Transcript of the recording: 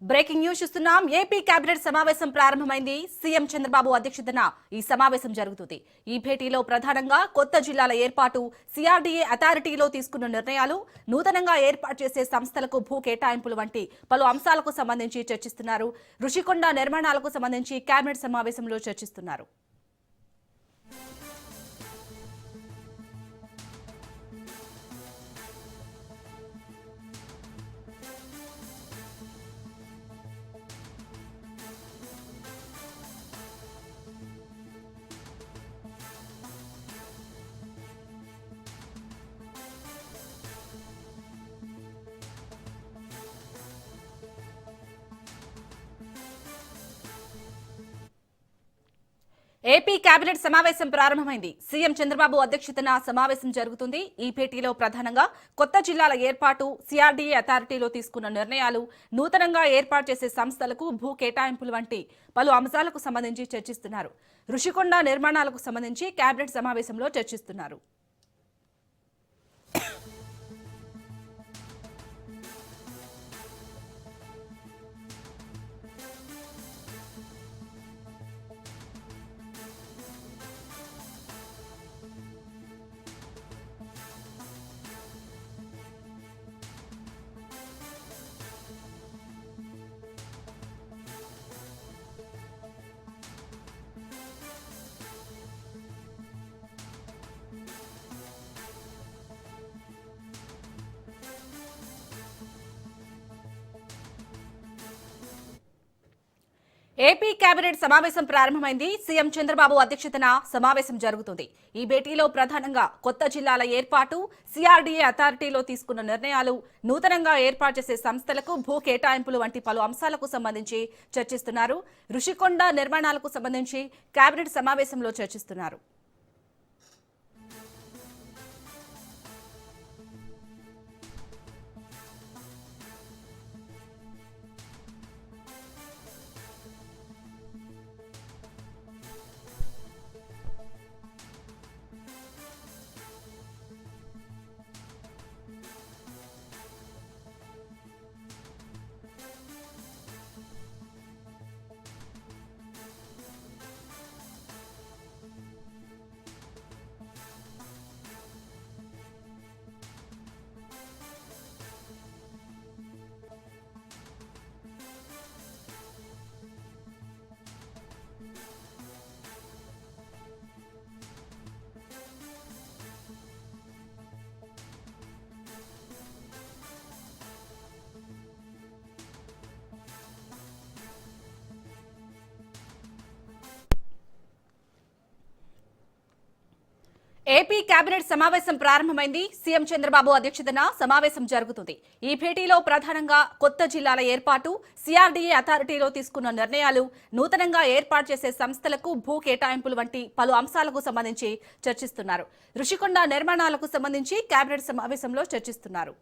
Breaking news చూస్తున్నాం. AP cabinet సమావేశం ప్రారంభమైంది. సీఎం చంద్రబాబు అధ్యక్షతన ఈ సమావేశం జరుగుతుంది. ఈ భేటీలో ప్రధానంగా కొత్త జిల్లాల ఏర్పాటు, సిఆర్డీఏ అథారిటీలో తీసుకున్న నిర్ణయాలు, నూతనంగా ఏర్పాటు చేసే సంస్థలకు భూ కేటాయింపులు వంటి పలు అంశాలకు సంబంధించి చర్చిస్తున్నారు. రుషికొండ నిర్మాణాలకు సంబంధించి కేబినెట్ సమావేశంలో చర్చిస్తున్నారు. ఏపీ కేబినెట్ సమావేశం ప్రారంభమైంది. సీఎం చంద్రబాబు అధ్యక్షతన సమావేశం జరుగుతుంది. ఈ భేటీలో ప్రధానంగా కొత్త జిల్లాల ఏర్పాటు, సిఆర్డీఏ అథారిటీలో తీసుకున్న నిర్ణయాలు, నూతనంగా ఏర్పాటు చేసే సంస్థలకు భూ కేటాయింపులు వంటి పలు అంశాలకు సంబంధించి చర్చిస్తున్నారు. రుషికొండ నిర్మాణాలకు సంబంధించి కేబినెట్ సమావేశంలో చర్చిస్తున్నారు. ఏపీ కేబినెట్ సమావేశం ప్రారంభమైంది. సీఎం చంద్రబాబు అధ్యక్షతన సమావేశం జరుగుతుంది. ఈ భేటీలో ప్రధానంగా కొత్త జిల్లాల ఏర్పాటు, సిఆర్డీఏ అథారిటీలో తీసుకున్న నిర్ణయాలు, నూతనంగా ఏర్పాటు చేసే సంస్థలకు భూ కేటాయింపులు వంటి పలు అంశాలకు సంబంధించి చర్చిస్తున్నారు. రుషికొండ నిర్మాణాలకు సంబంధించి కేబినెట్ సమావేశంలో చర్చిస్తున్నారు. ఏపీ కేబినెట్ సమావేశం ప్రారంభమైంది. సీఎం చంద్రబాబు అధ్యక్షతన సమావేశం జరుగుతుంది. ఈ భేటీలో ప్రధానంగా కొత్త జిల్లాల ఏర్పాటు, సిఆర్డీఏ అథారిటీలో తీసుకున్న నిర్ణయాలు, నూతనంగా ఏర్పాటు చేసే సంస్థలకు భూ కేటాయింపులు వంటి పలు అంశాలకు సంబంధించి చర్చిస్తున్నారు. రుషికొండ నిర్మాణాలకు సంబంధించి కేబినెట్ సమావేశంలో చర్చిస్తున్నారు.